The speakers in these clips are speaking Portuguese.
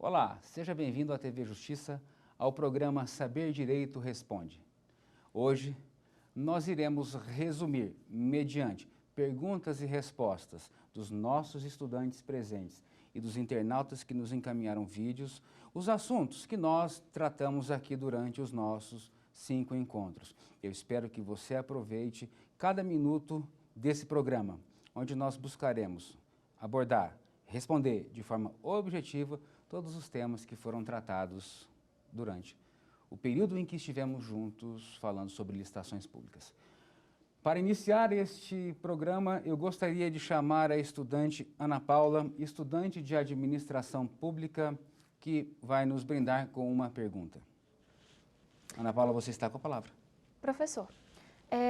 Olá, seja bem-vindo à TV Justiça, ao programa Saber Direito Responde. Hoje, nós iremos resumir, mediante perguntas e respostas dos nossos estudantes presentes e dos internautas que nos encaminharam vídeos, os assuntos que nós tratamos aqui durante os nossos 5 encontros. Eu espero que você aproveite cada minuto desse programa, onde nós buscaremos abordar, responder de forma objetiva todos os temas que foram tratados durante o período em que estivemos juntos falando sobre licitações públicas. Para iniciar este programa, eu gostaria de chamar a estudante Ana Paula, estudante de Administração Pública, que vai nos brindar com uma pergunta. Ana Paula, você está com a palavra. Professor,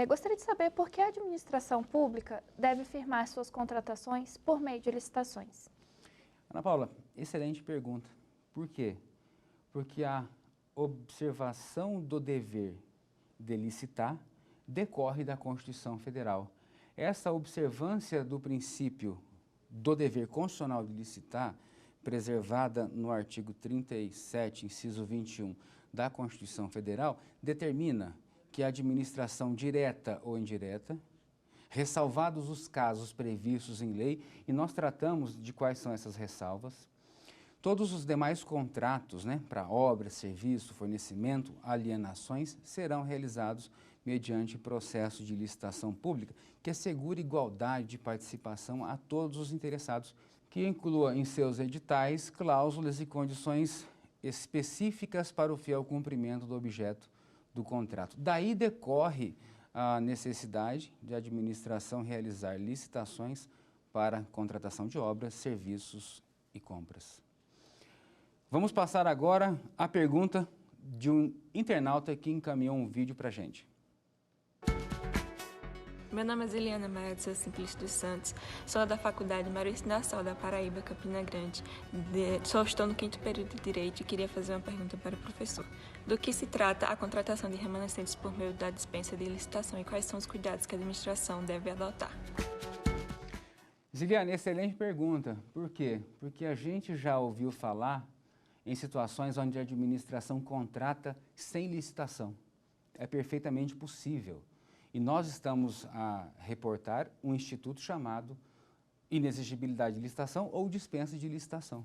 gostaria de saber por que a administração pública deve firmar suas contratações por meio de licitações. Ana Paula, excelente pergunta. Por quê? Porque a observação do dever de licitar decorre da Constituição Federal. Essa observância do princípio do dever constitucional de licitar, preservada no artigo 37, inciso 21 da Constituição Federal, determina que a administração direta ou indireta, ressalvados os casos previstos em lei, e nós tratamos de quais são essas ressalvas, todos os demais contratos, para obra, serviço, fornecimento, alienações, serão realizados mediante processo de licitação pública que assegure igualdade de participação a todos os interessados, que inclua em seus editais cláusulas e condições específicas para o fiel cumprimento do objeto do contrato. Daí decorre a necessidade de a administração realizar licitações para contratação de obras, serviços e compras. Vamos passar agora à pergunta de um internauta que encaminhou um vídeo para a gente. Meu nome é Ziliana Maia de São Simplício dos Santos, sou da Faculdade Maurício Nassau, da Paraíba, Campina Grande. Só estou no 5º período de Direito e queria fazer uma pergunta para o professor. Do que se trata a contratação de remanescentes por meio da dispensa de licitação e quais são os cuidados que a administração deve adotar? Ziliana, excelente pergunta. Por quê? Porque a gente já ouviu falar em situações onde a administração contrata sem licitação. É perfeitamente possível. E nós estamos a reportar um instituto chamado inexigibilidade de licitação ou dispensa de licitação.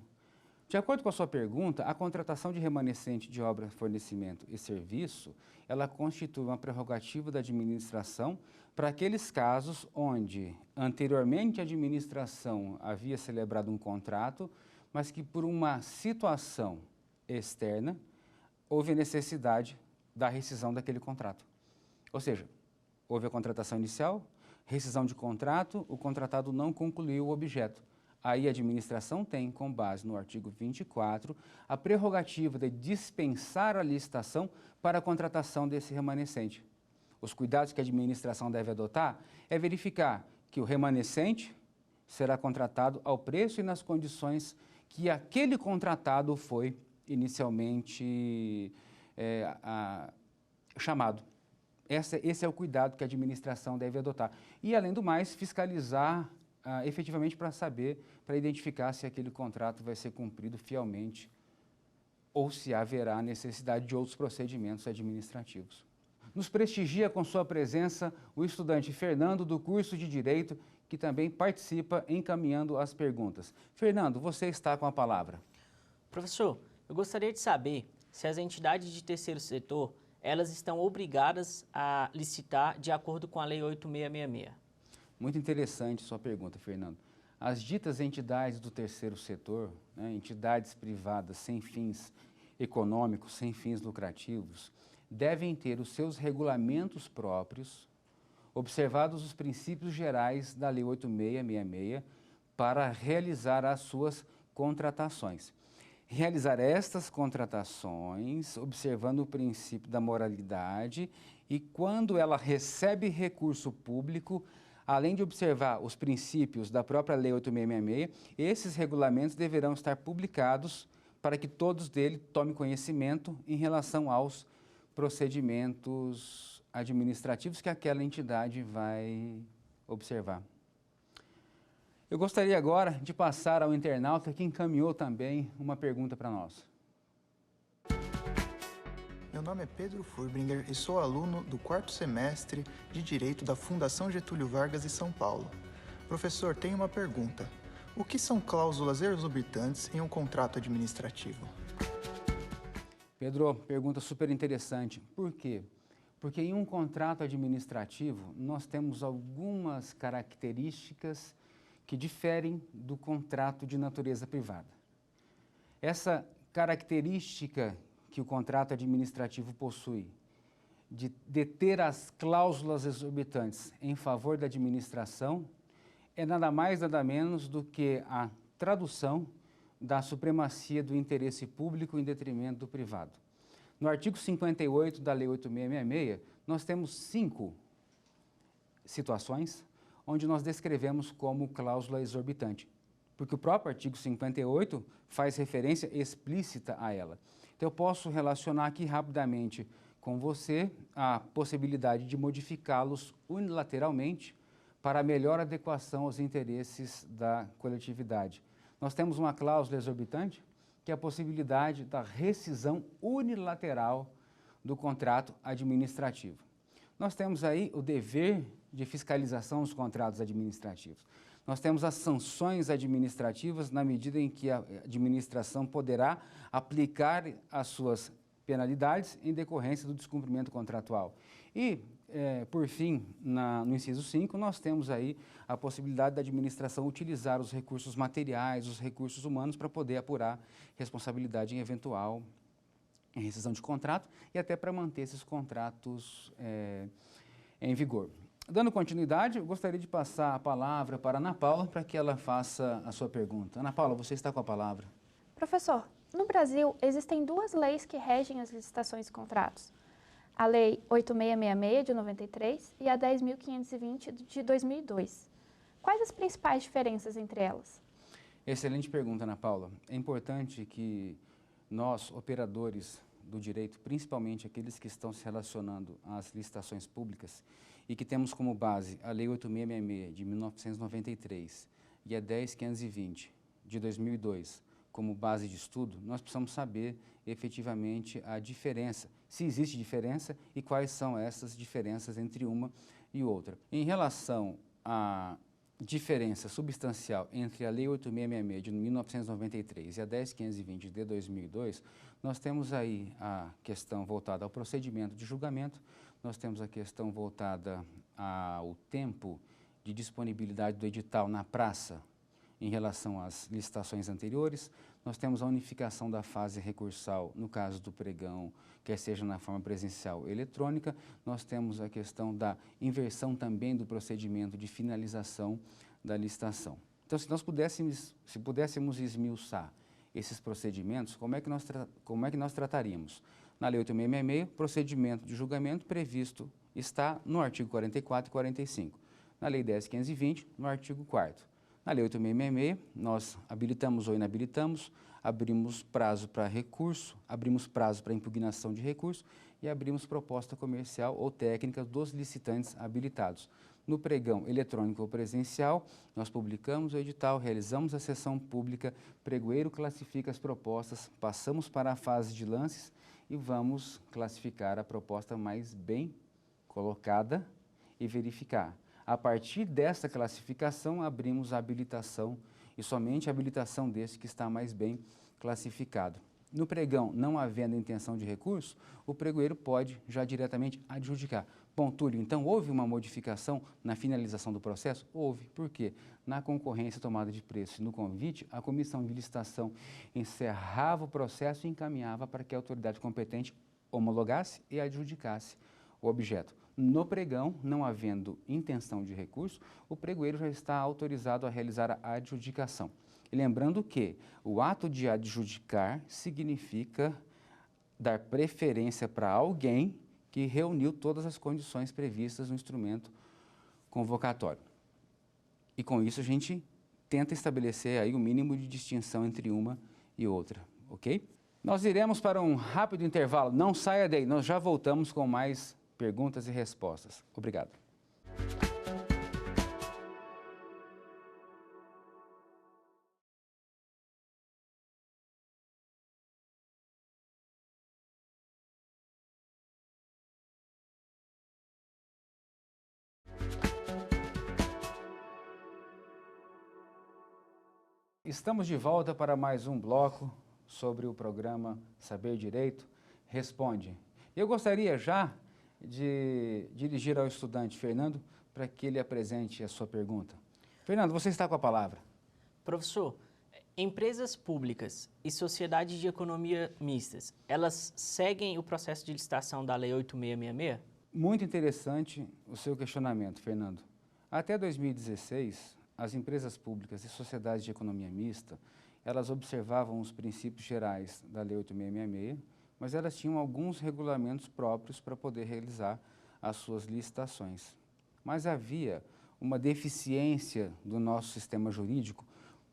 De acordo com a sua pergunta, a contratação de remanescente de obra, fornecimento e serviço, ela constitui uma prerrogativa da administração para aqueles casos onde anteriormente a administração havia celebrado um contrato, mas que por uma situação externa houve a necessidade da rescisão daquele contrato. Ou seja, houve a contratação inicial, rescisão de contrato, o contratado não concluiu o objeto. Aí a administração tem, com base no artigo 24, a prerrogativa de dispensar a licitação para a contratação desse remanescente. Os cuidados que a administração deve adotar é verificar que o remanescente será contratado ao preço e nas condições que aquele contratado foi inicialmente chamado. Esse é o cuidado que a administração deve adotar. E, além do mais, fiscalizar efetivamente para saber, para identificar se aquele contrato vai ser cumprido fielmente ou se haverá necessidade de outros procedimentos administrativos. Nos prestigia com sua presença o estudante Fernando, do curso de Direito, que também participa encaminhando as perguntas. Fernando, você está com a palavra. Professor, eu gostaria de saber se as entidades de terceiro setor elas estão obrigadas a licitar de acordo com a Lei 8666. Muito interessante sua pergunta, Fernando. As ditas entidades do terceiro setor, entidades privadas sem fins econômicos, sem fins lucrativos, devem ter os seus regulamentos próprios, observados os princípios gerais da Lei 8666, para realizar as suas contratações. Realizar estas contratações observando o princípio da moralidade e, quando ela recebe recurso público, além de observar os princípios da própria Lei 8666, esses regulamentos deverão estar publicados para que todos dele tomem conhecimento em relação aos procedimentos administrativos que aquela entidade vai observar. Eu gostaria agora de passar ao internauta que encaminhou também uma pergunta para nós. Meu nome é Pedro Furbringer e sou aluno do 4º semestre de Direito da Fundação Getúlio Vargas de São Paulo. Professor, tenho uma pergunta. O que são cláusulas exorbitantes em um contrato administrativo? Pedro, pergunta super interessante. Por quê? Porque em um contrato administrativo nós temos algumas características que diferem do contrato de natureza privada. Essa característica que o contrato administrativo possui de deter as cláusulas exorbitantes em favor da administração é nada mais, nada menos do que a tradução da supremacia do interesse público em detrimento do privado. No artigo 58 da Lei 8.666, nós temos 5 situações onde nós descrevemos como cláusula exorbitante, porque o próprio artigo 58 faz referência explícita a ela. Então, eu posso relacionar aqui rapidamente com você a possibilidade de modificá-los unilateralmente para melhor adequação aos interesses da coletividade. Nós temos uma cláusula exorbitante, que é a possibilidade da rescisão unilateral do contrato administrativo. Nós temos aí o dever de fiscalização dos contratos administrativos. Nós temos as sanções administrativas na medida em que a administração poderá aplicar as suas penalidades em decorrência do descumprimento contratual. E, por fim, no inciso 5, nós temos aí a possibilidade da administração utilizar os recursos materiais, os recursos humanos para poder apurar responsabilidade em eventual rescisão de contrato e até para manter esses contratos em vigor. Dando continuidade, eu gostaria de passar a palavra para a Ana Paula para que ela faça a sua pergunta. Ana Paula, você está com a palavra. Professor, no Brasil existem 2 leis que regem as licitações e contratos. A Lei 8.666, de 93, e a 10.520, de 2002. Quais as principais diferenças entre elas? Excelente pergunta, Ana Paula. É importante que nós, operadores do direito, principalmente aqueles que estão se relacionando às licitações públicas e que temos como base a Lei 8.666, de 1993, e a 10.520, de 2002, como base de estudo, nós precisamos saber efetivamente a diferença, se existe diferença e quais são essas diferenças entre uma e outra. Em relação à diferença substancial entre a Lei 8.666 de 1993 e a 10.520 de 2002, nós temos aí a questão voltada ao procedimento de julgamento, nós temos a questão voltada ao tempo de disponibilidade do edital na praça em relação às licitações anteriores, nós temos a unificação da fase recursal, no caso do pregão, quer seja na forma presencial ou eletrônica, nós temos a questão da inversão também do procedimento de finalização da licitação. Então, se pudéssemos esmiuçar esses procedimentos, como é que nós trataríamos? Na Lei 8.666, procedimento de julgamento previsto está no artigo 44 e 45. Na Lei 10.520, no artigo 4º. Na Lei 8.666, nós habilitamos ou inabilitamos, abrimos prazo para recurso, abrimos prazo para impugnação de recurso e abrimos proposta comercial ou técnica dos licitantes habilitados. No pregão eletrônico ou presencial, nós publicamos o edital, realizamos a sessão pública, pregoeiro classifica as propostas, passamos para a fase de lances e vamos classificar a proposta mais bem colocada e verificar. A partir dessa classificação, abrimos a habilitação e somente a habilitação desse que está mais bem classificado. No pregão, não havendo intenção de recurso, o pregoeiro pode já diretamente adjudicar. Bom, Túlio, então houve uma modificação na finalização do processo? Houve. Por quê? Na concorrência, tomada de preço e no convite, a comissão de licitação encerrava o processo e encaminhava para que a autoridade competente homologasse e adjudicasse o objeto. No pregão, não havendo intenção de recurso, o pregoeiro já está autorizado a realizar a adjudicação. E lembrando que o ato de adjudicar significa dar preferência para alguém que reuniu todas as condições previstas no instrumento convocatório. E com isso a gente tenta estabelecer aí o mínimo de distinção entre uma e outra, ok? Nós iremos para um rápido intervalo, não saia daí, nós já voltamos com mais perguntas e respostas. Obrigado. Estamos de volta para mais um bloco sobre o programa Saber Direito Responde. Eu gostaria já de dirigir ao estudante Fernando para que ele apresente a sua pergunta. Fernando, você está com a palavra. Professor, empresas públicas e sociedades de economia mistas, elas seguem o processo de licitação da Lei 8666? Muito interessante o seu questionamento, Fernando. Até 2016, as empresas públicas e sociedades de economia mista, elas observavam os princípios gerais da Lei 8666, mas elas tinham alguns regulamentos próprios para poder realizar as suas licitações. Mas havia uma deficiência do nosso sistema jurídico.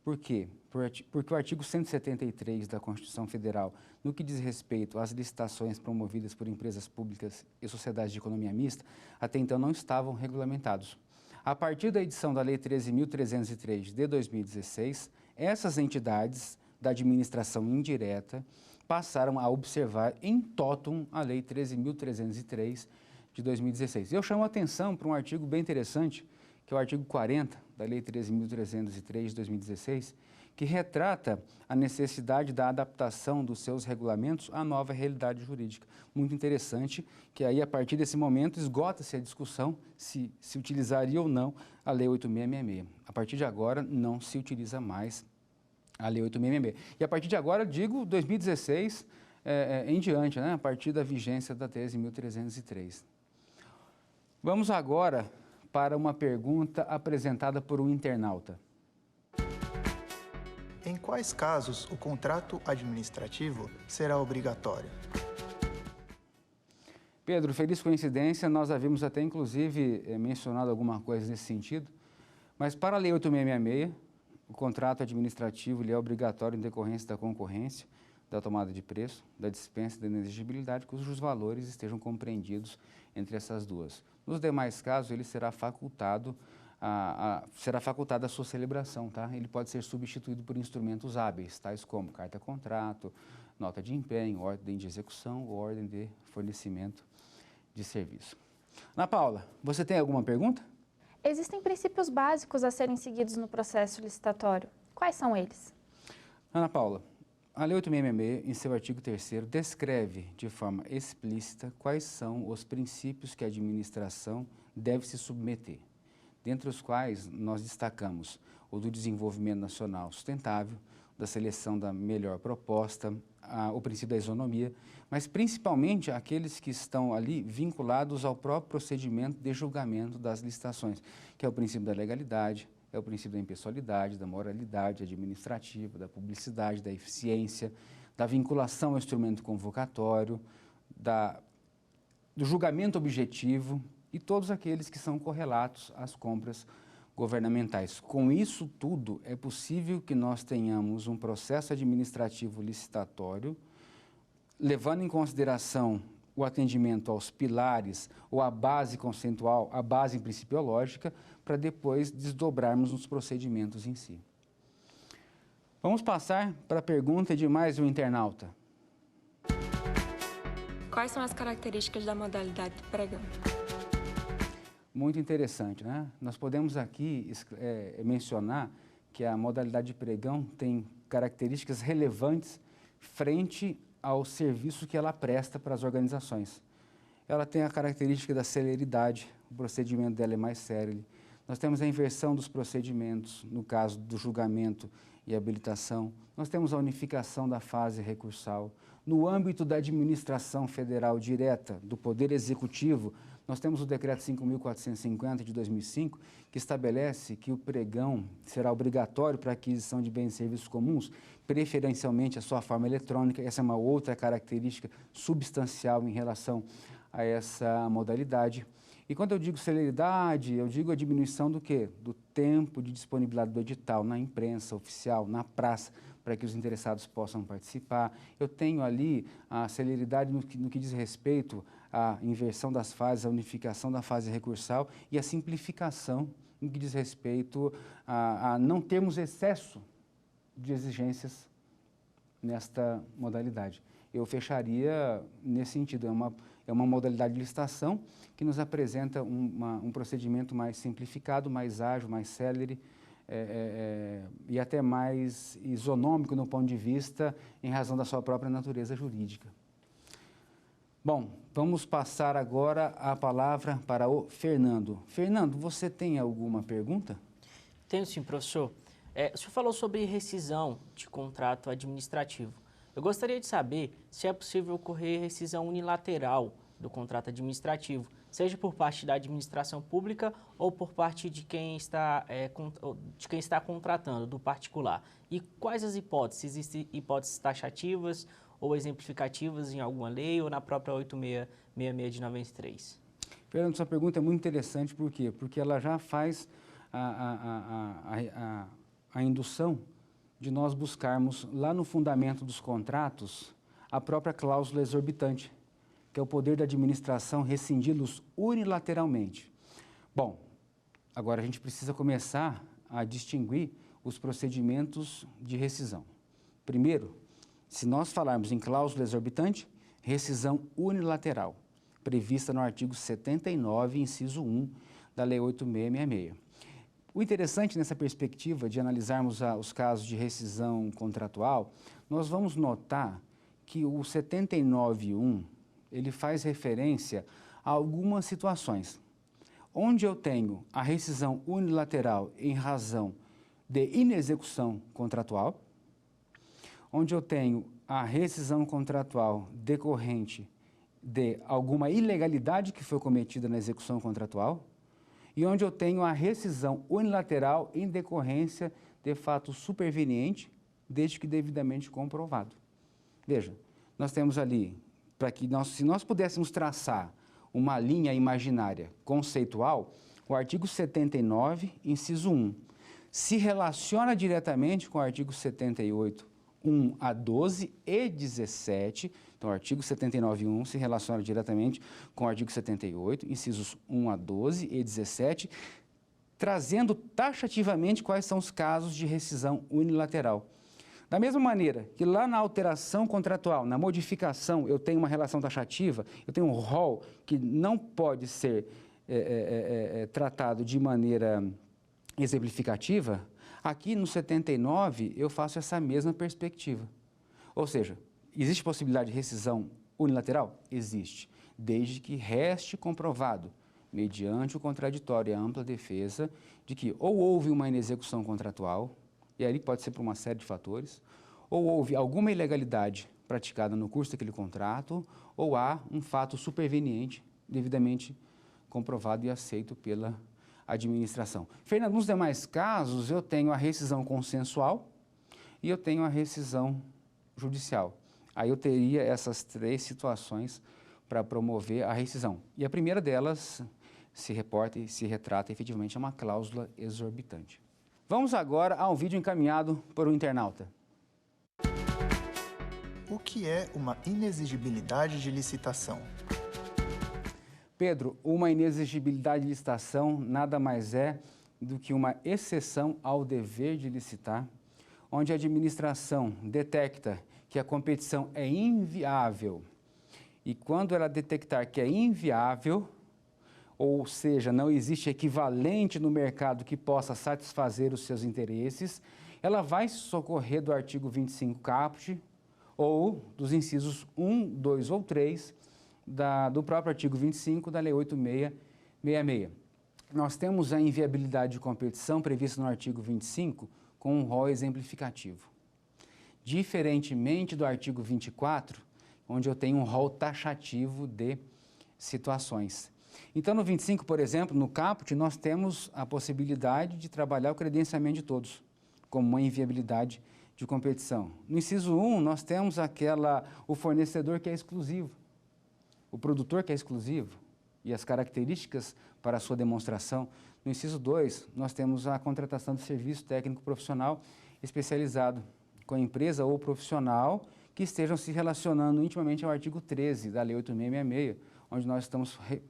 Por quê? Porque o artigo 173 da Constituição Federal, no que diz respeito às licitações promovidas por empresas públicas e sociedades de economia mista, até então não estavam regulamentados. A partir da edição da Lei 13.303 de 2016, essas entidades da administração indireta passaram a observar em totum a Lei 13.303 de 2016. Eu chamo a atenção para um artigo bem interessante, que é o artigo 40 da Lei 13.303 de 2016, que retrata a necessidade da adaptação dos seus regulamentos à nova realidade jurídica. Muito interessante, que aí, a partir desse momento, esgota-se a discussão se utilizaria ou não a Lei 8666. A partir de agora, não se utiliza mais a Lei 8666. E a partir de agora, digo 2016 em diante, né? A partir da vigência da 13.303. Vamos agora para uma pergunta apresentada por um internauta. Em quais casos o contrato administrativo será obrigatório? Pedro, feliz coincidência, nós havíamos até inclusive mencionado alguma coisa nesse sentido, mas para a Lei 8666, o contrato administrativo ele é obrigatório em decorrência da concorrência, da tomada de preço, da dispensa e da inexigibilidade, cujos valores estejam compreendidos entre essas duas. Nos demais casos, ele será facultada a sua celebração, tá? Ele pode ser substituído por instrumentos hábeis, tais como carta-contrato, nota de empenho, ordem de execução ou ordem de fornecimento de serviço. Ana Paula, você tem alguma pergunta? Existem princípios básicos a serem seguidos no processo licitatório. Quais são eles? Ana Paula, a Lei 8666, em seu artigo 3º, descreve de forma explícita quais são os princípios que a administração deve se submeter, dentre os quais nós destacamos o do desenvolvimento nacional sustentável, da seleção da melhor proposta, o princípio da isonomia, mas principalmente aqueles que estão ali vinculados ao próprio procedimento de julgamento das licitações, que é o princípio da legalidade, é o princípio da impessoalidade, da moralidade administrativa, da publicidade, da eficiência, da vinculação ao instrumento convocatório, do julgamento objetivo e todos aqueles que são correlatos às compras governamentais. Com isso tudo, é possível que nós tenhamos um processo administrativo licitatório, levando em consideração o atendimento aos pilares ou à base conceitual, à base principiológica, para depois desdobrarmos nos procedimentos em si. Vamos passar para a pergunta de mais um internauta. Quais são as características da modalidade de pregão? Muito interessante, né? Nós podemos aqui mencionar que a modalidade de pregão tem características relevantes frente ao serviço que ela presta para as organizações. Ela tem a característica da celeridade, o procedimento dela é mais célere. Nós temos a inversão dos procedimentos, no caso do julgamento e habilitação. Nós temos a unificação da fase recursal. No âmbito da administração federal direta, do Poder Executivo, nós temos o Decreto 5.450 de 2005, que estabelece que o pregão será obrigatório para a aquisição de bens e serviços comuns, preferencialmente a sua forma eletrônica. Essa é uma outra característica substancial em relação a essa modalidade. E quando eu digo celeridade, eu digo a diminuição do quê? Do tempo de disponibilidade do edital na imprensa oficial, na praça, para que os interessados possam participar. Eu tenho ali a celeridade no que diz respeito à inversão das fases, a unificação da fase recursal e a simplificação no que diz respeito a não termos excesso de exigências nesta modalidade. Eu fecharia nesse sentido, é uma modalidade de licitação que nos apresenta um procedimento mais simplificado, mais ágil, mais célere, e até mais isonômico no ponto de vista em razão da sua própria natureza jurídica. Bom, vamos passar agora a palavra para o Fernando. Fernando, você tem alguma pergunta? Tenho sim, professor. O senhor falou sobre rescisão de contrato administrativo. Eu gostaria de saber se é possível ocorrer rescisão unilateral do contrato administrativo, seja por parte da administração pública ou por parte de quem está contratando, do particular. E quais as hipóteses? Existem hipóteses taxativas ou exemplificativas em alguma lei ou na própria 8666 de 93? Fernando, sua pergunta é muito interessante, por quê? Porque ela já faz a indução de nós buscarmos lá no fundamento dos contratos a própria cláusula exorbitante, que é o poder da administração rescindi-los unilateralmente. Bom, agora a gente precisa começar a distinguir os procedimentos de rescisão. Primeiro, se nós falarmos em cláusula exorbitante, rescisão unilateral, prevista no artigo 79, inciso 1 da Lei 8666. O interessante nessa perspectiva de analisarmos os casos de rescisão contratual, nós vamos notar que o 79.1 ele faz referência a algumas situações, onde eu tenho a rescisão unilateral em razão de inexecução contratual, onde eu tenho a rescisão contratual decorrente de alguma ilegalidade que foi cometida na execução contratual, e onde eu tenho a rescisão unilateral em decorrência de fato superveniente, desde que devidamente comprovado. Veja, nós temos ali, se nós pudéssemos traçar uma linha imaginária conceitual, o artigo 79, inciso 1, se relaciona diretamente com o artigo 78, 1 a 12 e 17, então o artigo 79.1 se relaciona diretamente com o artigo 78, incisos 1 a 12 e 17, trazendo taxativamente quais são os casos de rescisão unilateral. Da mesma maneira que lá na alteração contratual, na modificação, eu tenho uma relação taxativa, eu tenho um rol que não pode ser tratado de maneira exemplificativa, aqui no 79 eu faço essa mesma perspectiva. Ou seja, existe possibilidade de rescisão unilateral? Existe, desde que reste comprovado, mediante o contraditório e a ampla defesa, de que ou houve uma inexecução contratual, e ali pode ser por uma série de fatores, ou houve alguma ilegalidade praticada no curso daquele contrato, ou há um fato superveniente devidamente comprovado e aceito pela administração. Fernando, nos demais casos, eu tenho a rescisão consensual e eu tenho a rescisão judicial. Aí eu teria essas três situações para promover a rescisão. E a primeira delas se reporta e se retrata efetivamente a uma cláusula exorbitante. Vamos agora a um vídeo encaminhado por um internauta. O que é uma inexigibilidade de licitação? Pedro, uma inexigibilidade de licitação nada mais é do que uma exceção ao dever de licitar, onde a administração detecta que a competição é inviável. E quando ela detectar que é inviável, ou seja, não existe equivalente no mercado que possa satisfazer os seus interesses, ela vai se socorrer do artigo 25 caput ou dos incisos 1, 2 ou 3 do próprio artigo 25 da Lei 8666. Nós temos a inviabilidade de competição prevista no artigo 25 com um rol exemplificativo. Diferentemente do artigo 24, onde eu tenho um rol taxativo de situações. Então, no 25, por exemplo, no caput, nós temos a possibilidade de trabalhar o credenciamento de todos, como uma inviabilidade de competição. No inciso 1, nós temos o fornecedor que é exclusivo, o produtor que é exclusivo e as características para a sua demonstração. No inciso 2, nós temos a contratação de serviço técnico profissional especializado com a empresa ou profissional que estejam se relacionando intimamente ao artigo 13 da Lei 8666,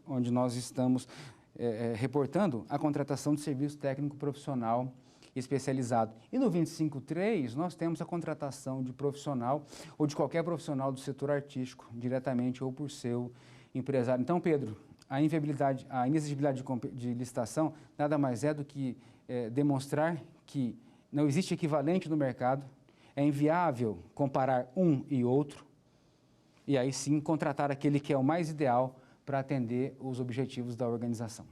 onde nós estamos reportando a contratação de serviço técnico profissional especializado. E no 25.3, nós temos a contratação de profissional ou de qualquer profissional do setor artístico, diretamente ou por seu empresário. Então, Pedro, a inexigibilidade de licitação nada mais é do que demonstrar que não existe equivalente no mercado, é inviável comparar um e outro, e aí sim contratar aquele que é o mais ideal para atender os objetivos da organização.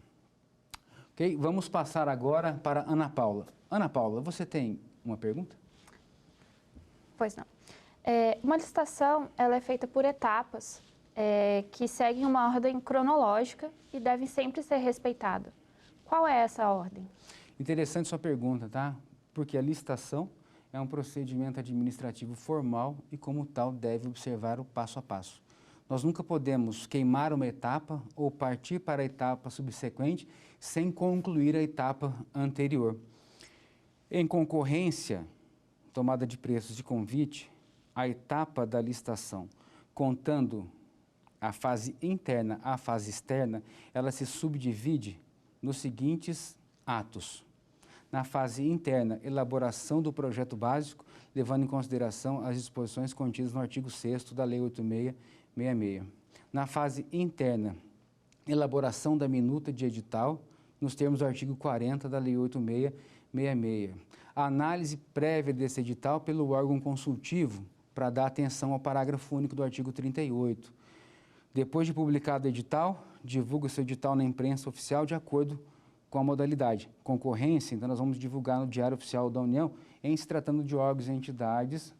Ok? Vamos passar agora para Ana Paula. Ana Paula, você tem uma pergunta? Pois não. Uma licitação ela é feita por etapas que seguem uma ordem cronológica e devem sempre ser respeitadas. Qual é essa ordem? Interessante sua pergunta, tá? Porque a licitação é um procedimento administrativo formal e, como tal, deve observar o passo a passo. Nós nunca podemos queimar uma etapa ou partir para a etapa subsequente sem concluir a etapa anterior. Em concorrência, tomada de preços de convite, a etapa da licitação, contando a fase interna à fase externa, ela se subdivide nos seguintes atos. Na fase interna, elaboração do projeto básico, levando em consideração as disposições contidas no artigo 6º da Lei 8666. Na fase interna, elaboração da minuta de edital, nos termos do artigo 40 da Lei 8666. A análise prévia desse edital pelo órgão consultivo, para dar atenção ao parágrafo único do artigo 38. Depois de publicado o edital, divulga-se o edital na imprensa oficial de acordo com a modalidade. Concorrência, então nós vamos divulgar no Diário Oficial da União, em se tratando de órgãos e entidades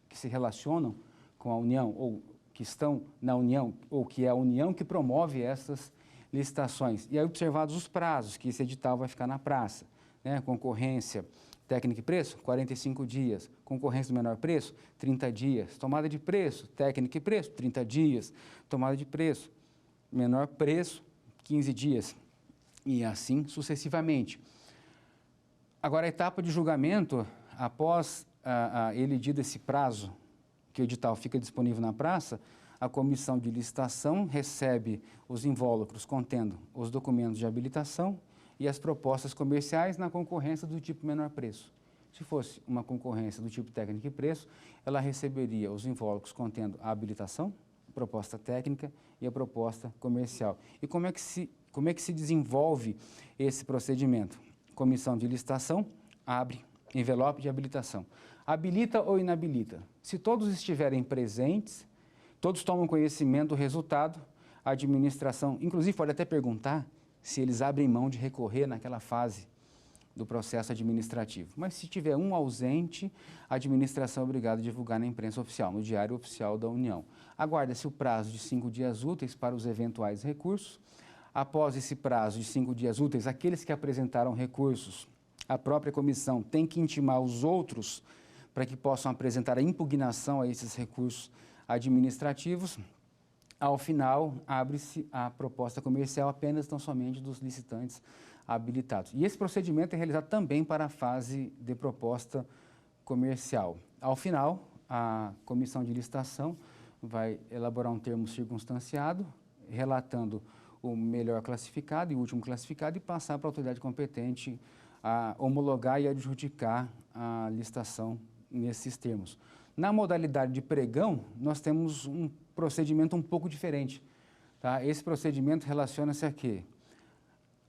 que se relacionam com a União, ou que estão na União, ou que é a União que promove essas licitações. E aí observados os prazos, que esse edital vai ficar na praça, né? Concorrência, técnica e preço, 45 dias. Concorrência do menor preço, 30 dias. Tomada de preço, técnica e preço, 30 dias. Tomada de preço, menor preço, 15 dias. E assim sucessivamente. Agora, a etapa de julgamento, após ele dito esse prazo, que o edital fica disponível na praça, a comissão de licitação recebe os invólucros contendo os documentos de habilitação e as propostas comerciais na concorrência do tipo menor preço. Se fosse uma concorrência do tipo técnica e preço, ela receberia os invólucros contendo a habilitação, proposta técnica e a proposta comercial. E como é que se desenvolve esse procedimento? Comissão de licitação abre envelope de habilitação. Habilita ou inabilita? Se todos estiverem presentes, todos tomam conhecimento do resultado, a administração, inclusive pode até perguntar se eles abrem mão de recorrer naquela fase do processo administrativo. Mas se tiver um ausente, a administração é obrigada a divulgar na imprensa oficial, no Diário Oficial da União. Aguarda-se o prazo de 5 dias úteis para os eventuais recursos. Após esse prazo de 5 dias úteis, aqueles que apresentaram recursos, a própria comissão tem que intimar os outros para que possam apresentar a impugnação a esses recursos administrativos. Ao final, abre-se a proposta comercial apenas tão somente dos licitantes habilitados. E esse procedimento é realizado também para a fase de proposta comercial. Ao final, a comissão de licitação vai elaborar um termo circunstanciado, relatando o melhor classificado e o último classificado e passar para a autoridade competente a homologar e adjudicar a licitação nesses termos. Na modalidade de pregão, nós temos um procedimento um pouco diferente. Tá? Esse procedimento relaciona-se a quê?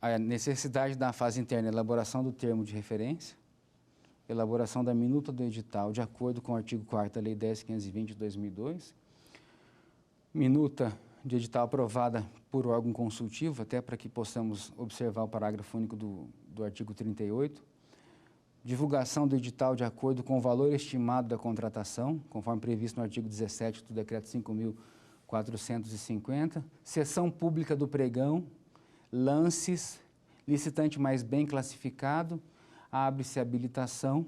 A necessidade da fase interna, elaboração do termo de referência, elaboração da minuta do edital, de acordo com o artigo 4º da Lei 10.520 de 2002, minuta de edital aprovada por órgão consultivo, até para que possamos observar o parágrafo único do artigo 38, divulgação do edital de acordo com o valor estimado da contratação, conforme previsto no artigo 17 do Decreto 5.450, sessão pública do pregão, lances, licitante mais bem classificado, abre-se a habilitação,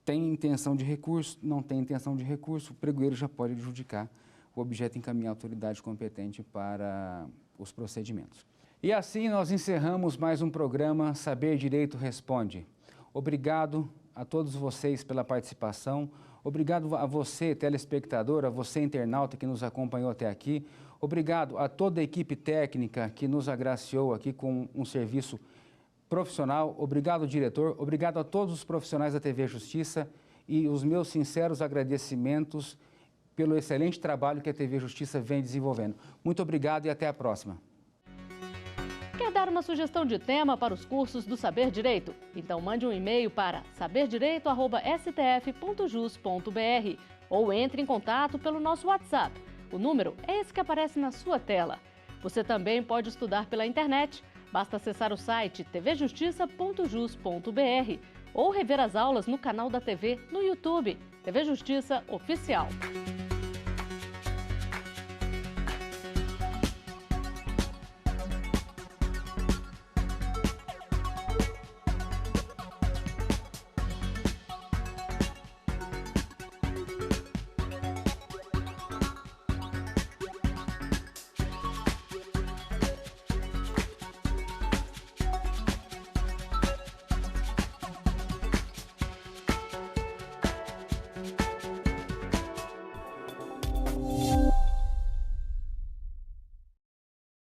tem intenção de recurso, não tem intenção de recurso, o pregoeiro já pode adjudicar o objeto e encaminhar a autoridade competente para os procedimentos. E assim nós encerramos mais um programa Saber Direito Responde. Obrigado a todos vocês pela participação, obrigado a você, telespectador, a você, internauta, que nos acompanhou até aqui, obrigado a toda a equipe técnica que nos agraciou aqui com um serviço profissional, obrigado, diretor, obrigado a todos os profissionais da TV Justiça e os meus sinceros agradecimentos pelo excelente trabalho que a TV Justiça vem desenvolvendo. Muito obrigado e até a próxima. Quer dar uma sugestão de tema para os cursos do Saber Direito? Então mande um e-mail para saberdireito@stf.jus.br ou entre em contato pelo nosso WhatsApp. O número é esse que aparece na sua tela. Você também pode estudar pela internet. Basta acessar o site tvjustiça.jus.br ou rever as aulas no canal da TV no YouTube, TV Justiça Oficial.